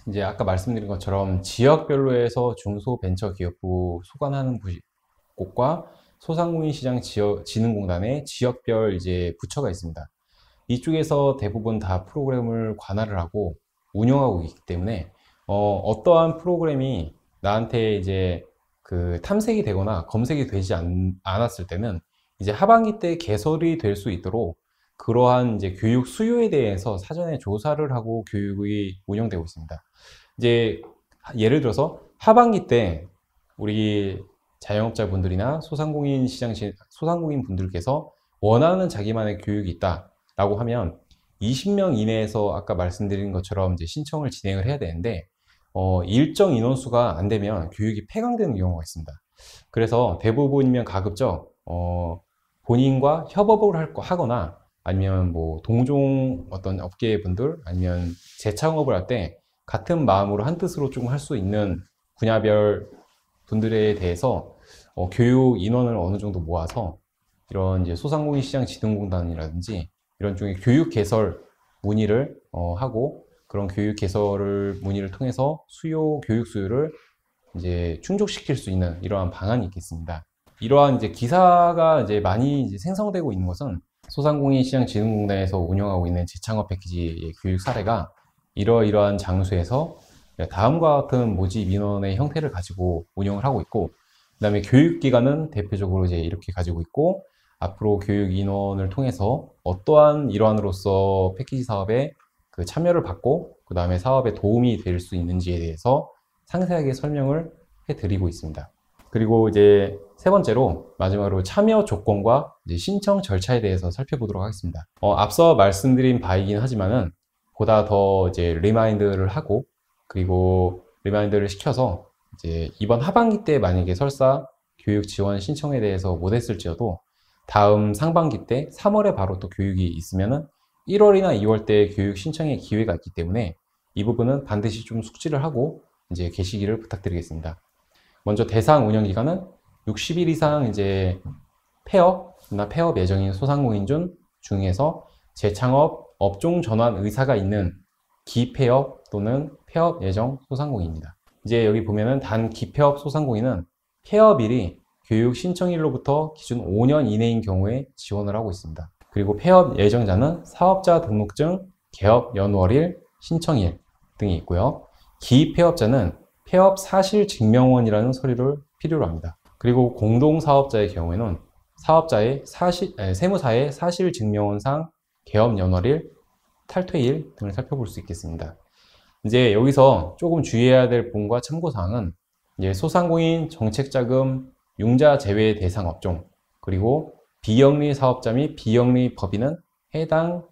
이제 아까 말씀드린 것처럼 지역별로 해서 중소벤처기업부 소관하는 곳과 소상공인시장진흥공단의 지역별 이제 부처가 있습니다. 이쪽에서 대부분 다 프로그램을 관할을 하고 운영하고 있기 때문에 어떠한 프로그램이 나한테 이제 그 탐색이 되거나 검색이 되지 않았을 때는 이제 하반기 때 개설이 될 수 있도록 그러한 이제 교육 수요에 대해서 사전에 조사를 하고 교육이 운영되고 있습니다. 이제 예를 들어서 하반기 때 우리 자영업자분들이나 소상공인 분들께서 원하는 자기만의 교육이 있다라고 하면 20명 이내에서 아까 말씀드린 것처럼 이제 신청을 진행을 해야 되는데 일정 인원수가 안 되면 교육이 폐강되는 경우가 있습니다. 그래서 대부분이면 가급적 본인과 협업을 하거나 아니면 뭐 동종 어떤 업계 분들 아니면 재창업을 할 때 같은 마음으로 한 뜻으로 좀 할 수 있는 분야별 분들에 대해서 교육 인원을 어느 정도 모아서 이런 이제 소상공인 시장 진흥공단이라든지 이런 쪽에 교육 개설 문의를 하고 그런 교육 개설 문의를 통해서 교육 수요를 이제 충족시킬 수 있는 이러한 방안이 있겠습니다. 이러한 이제 기사가 이제 많이 이제 생성되고 있는 것은 소상공인 시장 진흥공단에서 운영하고 있는 재창업 패키지 교육 사례가 이러이러한 장소에서 다음과 같은 모집 인원의 형태를 가지고 운영을 하고 있고, 그 다음에 교육기관은 대표적으로 이제 이렇게 가지고 있고, 앞으로 교육 인원을 통해서 어떠한 일환으로서 패키지 사업에 그 참여를 받고, 그 다음에 사업에 도움이 될 수 있는지에 대해서 상세하게 설명을 해드리고 있습니다. 그리고 이제 세 번째로 마지막으로 참여 조건과 이제 신청 절차에 대해서 살펴보도록 하겠습니다. 앞서 말씀드린 바이긴 하지만은 보다 더 이제 리마인드를 하고 그리고 리마인드를 시켜서 이제 이번 하반기 때 만약에 설사 교육 지원 신청에 대해서 못했을지어도 다음 상반기 때 3월에 바로 또 교육이 있으면은 1월이나 2월 때 교육 신청의 기회가 있기 때문에 이 부분은 반드시 좀 숙지를 하고 이제 계시기를 부탁드리겠습니다. 먼저 대상 운영 기간은 60일 이상 이제 폐업이나 폐업 예정인 소상공인 중에서 재창업, 업종 전환 의사가 있는 기폐업 또는 폐업 예정 소상공인입니다. 이제 여기 보면은 단 기폐업 소상공인은 폐업일이 교육 신청일로부터 기준 5년 이내인 경우에 지원을 하고 있습니다. 그리고 폐업 예정자는 사업자 등록증, 개업 연월일, 신청일 등이 있고요. 기폐업자는 폐업 사실 증명원이라는 서류를 필요로 합니다. 그리고 공동사업자의 경우에는 사업자의 세무사의 사실 증명원상 개업 연월일, 탈퇴일 등을 살펴볼 수 있겠습니다. 이제 여기서 조금 주의해야 될 부분과 참고사항은 이제 소상공인 정책자금 융자 제외 대상 업종, 그리고 비영리 사업자 및 비영리 법인은 해당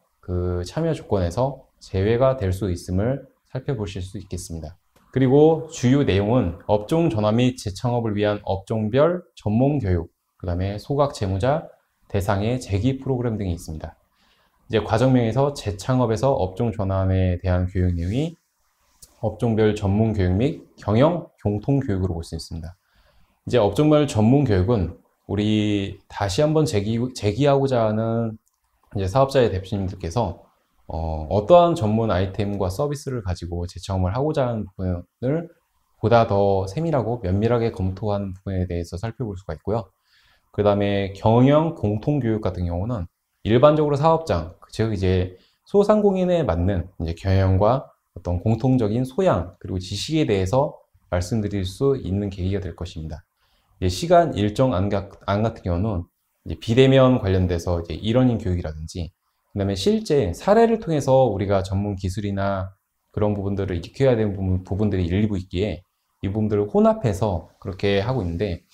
참여 조건에서 제외가 될 수 있음을 살펴보실 수 있겠습니다. 그리고 주요 내용은 업종 전환 및 재창업을 위한 업종별 전문 교육, 그 다음에 소각 재무자 대상의 재기 프로그램 등이 있습니다. 이제 과정명에서 재창업에서 업종 전환에 대한 교육 내용이 업종별 전문 교육 및 경영 공통 교육으로 볼 수 있습니다. 이제 업종별 전문 교육은 우리 다시 한번 제기하고자 하는 이제 사업자의 대표님들께서 어떠한 전문 아이템과 서비스를 가지고 재창업을 하고자 하는 부분을 보다 더 세밀하고 면밀하게 검토하는 부분에 대해서 살펴볼 수가 있고요. 그 다음에 경영 공통교육 같은 경우는 일반적으로 사업장, 즉 이제 소상공인에 맞는 이제 경영과 어떤 공통적인 소양 그리고 지식에 대해서 말씀드릴 수 있는 계기가 될 것입니다. 시간 일정 안 같은 경우는 이제 비대면 관련돼서 이제 일원인 교육이라든지, 그 다음에 실제 사례를 통해서 우리가 전문 기술이나 그런 부분들을 익혀야 되는 부분들이 일부 있기에 이 부분들을 혼합해서 그렇게 하고 있는데,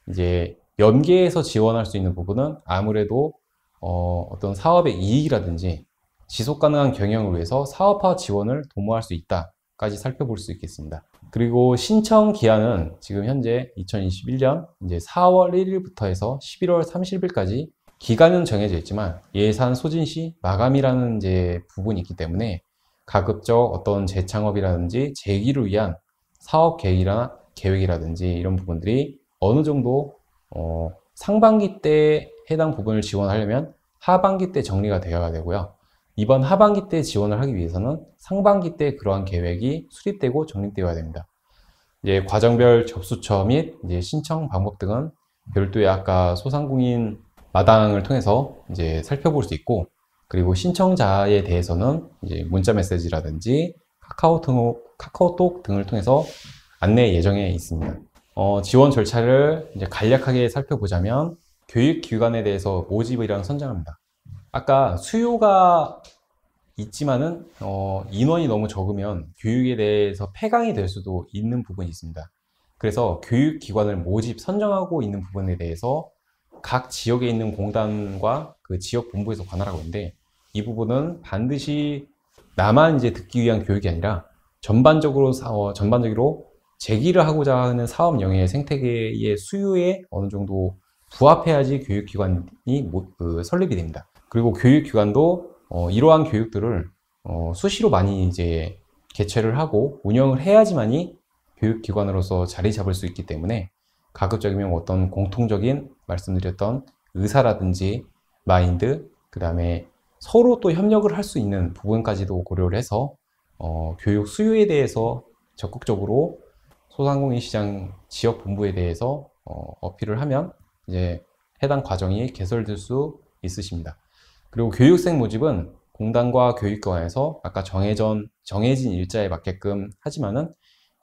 이제 연계해서 지원할 수 있는 부분은 아무래도 어떤 사업의 이익이라든지 지속 가능한 경영을 위해서 사업화 지원을 도모할 수 있다까지 살펴볼 수 있겠습니다. 그리고 신청 기한은 지금 현재 2021년 이제 4월 1일부터 해서 11월 30일까지 기간은 정해져 있지만 예산 소진 시 마감이라는 이제 부분이 있기 때문에 가급적 어떤 재창업이라든지 재기를 위한 사업 계획이라든지 이런 부분들이 어느 정도 상반기 때 해당 부분을 지원하려면 하반기 때 정리가 되어야 되고요. 이번 하반기 때 지원을 하기 위해서는 상반기 때 그러한 계획이 수립되고 정립되어야 됩니다. 이제 과정별 접수처 및 이제 신청 방법 등은 별도의 아까 소상공인 마당을 통해서 이제 살펴볼 수 있고, 그리고 신청자에 대해서는 이제 문자 메시지라든지 카카오톡 등을 통해서 안내 예정에 있습니다. 지원 절차를 이제 간략하게 살펴보자면 교육기관에 대해서 모집이랑 선정합니다. 아까 수요가 있지만은 인원이 너무 적으면 교육에 대해서 폐강이 될 수도 있는 부분이 있습니다. 그래서 교육기관을 모집 선정하고 있는 부분에 대해서 각 지역에 있는 공단과 그 지역 본부에서 관할하고 있는데, 이 부분은 반드시 나만 이제 듣기 위한 교육이 아니라 전반적으로 제기를 하고자 하는 사업 영역의 생태계의 수요에 어느 정도 부합해야지 교육기관이 설립이 됩니다. 그리고 교육기관도 이러한 교육들을 수시로 많이 이제 개최를 하고 운영을 해야지만이 교육기관으로서 자리 잡을 수 있기 때문에 가급적이면 어떤 공통적인 말씀드렸던 의사라든지 마인드, 그 다음에 서로 또 협력을 할 수 있는 부분까지도 고려를 해서 교육 수요에 대해서 적극적으로 소상공인 시장 지역 본부에 대해서 어필을 하면 이제 해당 과정이 개설될 수 있으십니다. 그리고 교육생 모집은 공단과 교육기관에서 아까 정해진 일자에 맞게끔 하지만은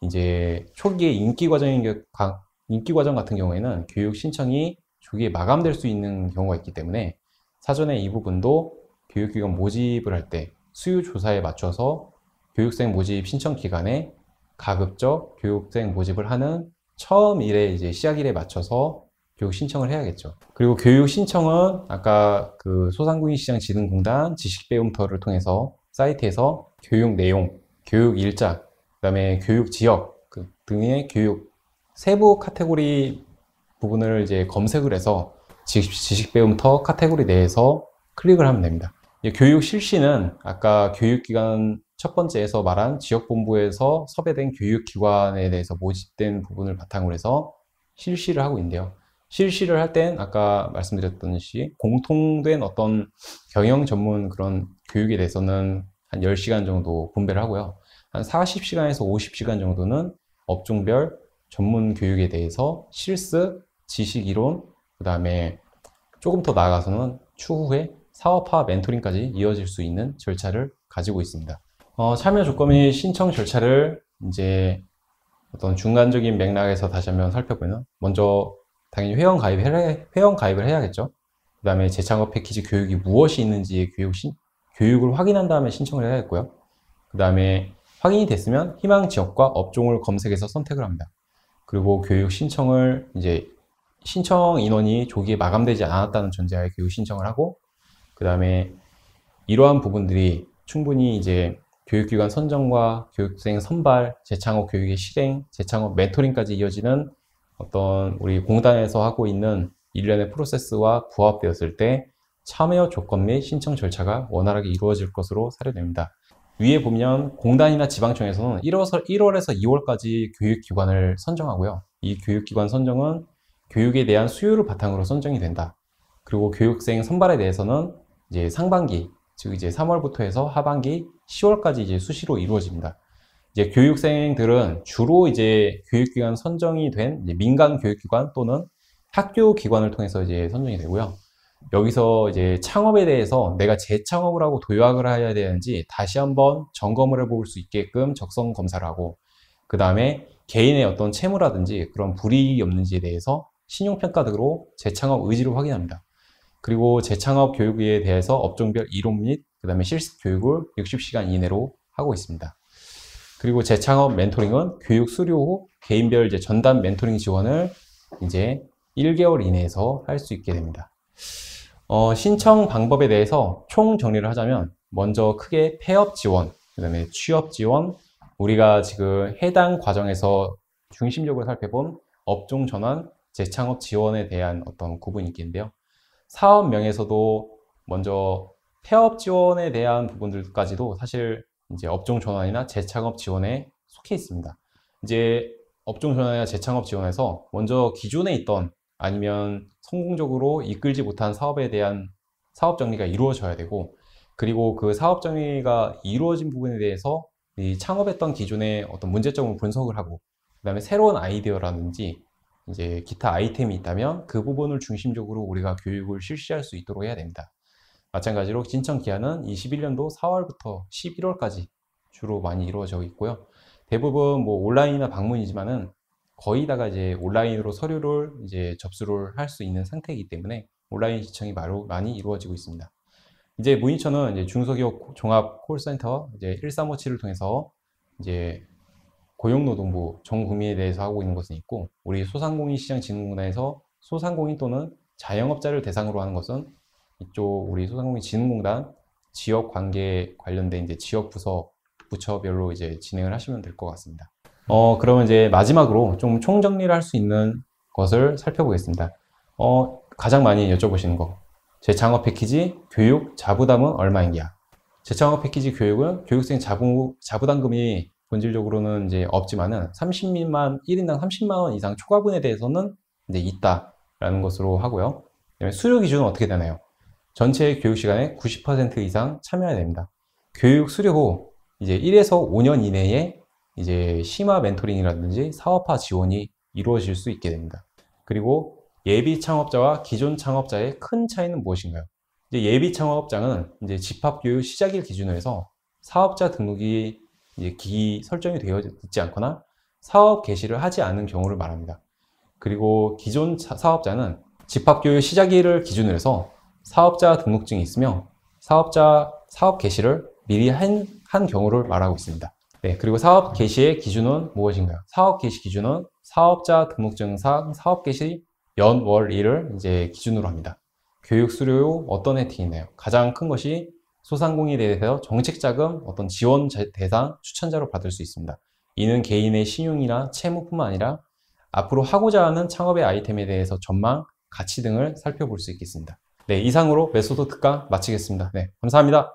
이제 초기에 인기 과정 같은 경우에는 교육 신청이 조기에 마감될 수 있는 경우가 있기 때문에 사전에 이 부분도 교육기관 모집을 할 때 수요 조사에 맞춰서 교육생 모집 신청 기간에 가급적 교육생 모집을 하는 처음 이제 시작일에 맞춰서 교육 신청을 해야겠죠. 그리고 교육 신청은 아까 그 소상공인 시장 진흥공단 지식배움터를 통해서 사이트에서 교육 내용, 교육 일자, 그 다음에 교육 지역 등의 교육 세부 카테고리 부분을 이제 검색을 해서 지식배움터 카테고리 내에서 클릭을 하면 됩니다. 교육 실시는 아까 교육기관 첫 번째에서 말한 지역본부에서 섭외된 교육기관에 대해서 모집된 부분을 바탕으로 해서 실시를 하고 있는데요. 실시를 할 땐 아까 말씀드렸듯이 공통된 어떤 경영 전문 그런 교육에 대해서는 한 10시간 정도 분배를 하고요. 한 40시간에서 50시간 정도는 업종별 전문 교육에 대해서 실습, 지식 이론, 그 다음에 조금 더 나아가서는 추후에 사업화 멘토링까지 이어질 수 있는 절차를 가지고 있습니다. 참여 조건 및 신청 절차를 이제 어떤 중간적인 맥락에서 다시 한번 살펴보면, 먼저 당연히 회원 가입을 해야겠죠. 그 다음에 재창업 패키지 교육이 무엇이 있는지 교육을 확인한 다음에 신청을 해야겠고요. 그 다음에 확인이 됐으면 희망 지역과 업종을 검색해서 선택을 합니다. 그리고 교육 신청을 이제 신청 인원이 조기에 마감되지 않았다는 전제하에 교육 신청을 하고, 그 다음에 이러한 부분들이 충분히 이제 교육기관 선정과 교육생 선발, 재창업 교육의 실행, 재창업 멘토링까지 이어지는 어떤 우리 공단에서 하고 있는 일련의 프로세스와 부합되었을 때 참여 조건 및 신청 절차가 원활하게 이루어질 것으로 사료됩니다. 위에 보면 공단이나 지방청에서는 1월에서 2월까지 교육기관을 선정하고요. 이 교육기관 선정은 교육에 대한 수요를 바탕으로 선정이 된다. 그리고 교육생 선발에 대해서는 이제 상반기, 즉 이제 3월부터 해서 하반기 10월까지 이제 수시로 이루어집니다. 이제 교육생들은 주로 이제 교육기관 선정이 된 이제 민간 교육기관 또는 학교 기관을 통해서 이제 선정이 되고요. 여기서 이제 창업에 대해서 내가 재창업을 하고 도약을 해야 되는지 다시 한번 점검을 해볼 수 있게끔 적성 검사를 하고, 그 다음에 개인의 어떤 채무라든지 그런 불이익이 없는지에 대해서 신용평가 등으로 재창업 의지를 확인합니다. 그리고 재창업 교육에 대해서 업종별 이론 및 그 다음에 실습 교육을 60시간 이내로 하고 있습니다. 그리고 재창업 멘토링은 교육 수료 후 개인별 이제 전담 멘토링 지원을 이제 1개월 이내에서 할 수 있게 됩니다. 신청 방법에 대해서 총 정리를 하자면, 먼저 크게 폐업 지원, 그 다음에 취업 지원, 우리가 지금 해당 과정에서 중심적으로 살펴본 업종 전환, 재창업 지원에 대한 어떤 구분이 있겠는데요. 사업명에서도 먼저 폐업 지원에 대한 부분들까지도 사실 이제 업종 전환이나 재창업 지원에 속해 있습니다. 이제 업종 전환이나 재창업 지원에서 먼저 기존에 있던 아니면 성공적으로 이끌지 못한 사업에 대한 사업 정리가 이루어져야 되고, 그리고 그 사업 정리가 이루어진 부분에 대해서 이 창업했던 기존의 어떤 문제점을 분석을 하고, 그 다음에 새로운 아이디어라든지 이제 기타 아이템이 있다면 그 부분을 중심적으로 우리가 교육을 실시할 수 있도록 해야 됩니다. 마찬가지로 신청 기한은 21년도 4월부터 11월까지 주로 많이 이루어져 있고요. 대부분 뭐 온라인이나 방문이지만은 거의 다가 이제 온라인으로 서류를 이제 접수를 할 수 있는 상태이기 때문에 온라인 신청이 많이 이루어지고 있습니다. 이제 문의처는 이제 중소기업 종합 콜센터 이제 1357을 통해서 이제 고용노동부 전국민에 대해서 하고 있는 것은 있고, 우리 소상공인시장진흥공단에서 소상공인 또는 자영업자를 대상으로 하는 것은 이쪽 우리 소상공인진흥공단 지역관계 관련된 이제 부처별로 이제 진행을 하시면 될 것 같습니다. 그러면 이제 마지막으로 좀 총정리를 할 수 있는 것을 살펴보겠습니다. 가장 많이 여쭤보시는 거. 재창업 패키지 교육 자부담은 얼마인가? 재창업 패키지 교육은 교육생 자부담금이 본질적으로는 이제 없지만은 1인당 30만 원 이상 초과분에 대해서는 이제 있다라는 것으로 하고요. 수료 기준은 어떻게 되나요? 전체 교육 시간의 90% 이상 참여해야 됩니다. 교육 수료 후 이제 1에서 5년 이내에 이제 심화 멘토링이라든지 사업화 지원이 이루어질 수 있게 됩니다. 그리고 예비 창업자와 기존 창업자의 큰 차이는 무엇인가요? 이제 예비 창업자는 이제 집합교육 시작일 기준으로 해서 사업자 등록이 이제 기기 설정이 되어 있지 않거나 사업 개시를 하지 않은 경우를 말합니다. 그리고 기존 사업자는 집합교육 시작일을 기준으로 해서 사업자 등록증이 있으며 사업 개시를 미리 한 경우를 말하고 있습니다. 네, 그리고 사업 개시의 기준은 무엇인가요? 사업 개시 기준은 사업자 등록증상 사업 개시 연, 월, 일을 이제 기준으로 합니다. 교육 수료 어떤 혜택이 있나요? 가장 큰 것이 소상공인에 대해서 정책자금 어떤 지원 대상 추천자로 받을 수 있습니다. 이는 개인의 신용이나 채무뿐만 아니라 앞으로 하고자 하는 창업의 아이템에 대해서 전망, 가치 등을 살펴볼 수 있겠습니다. 네, 이상으로 메소드 특강 마치겠습니다. 네, 감사합니다.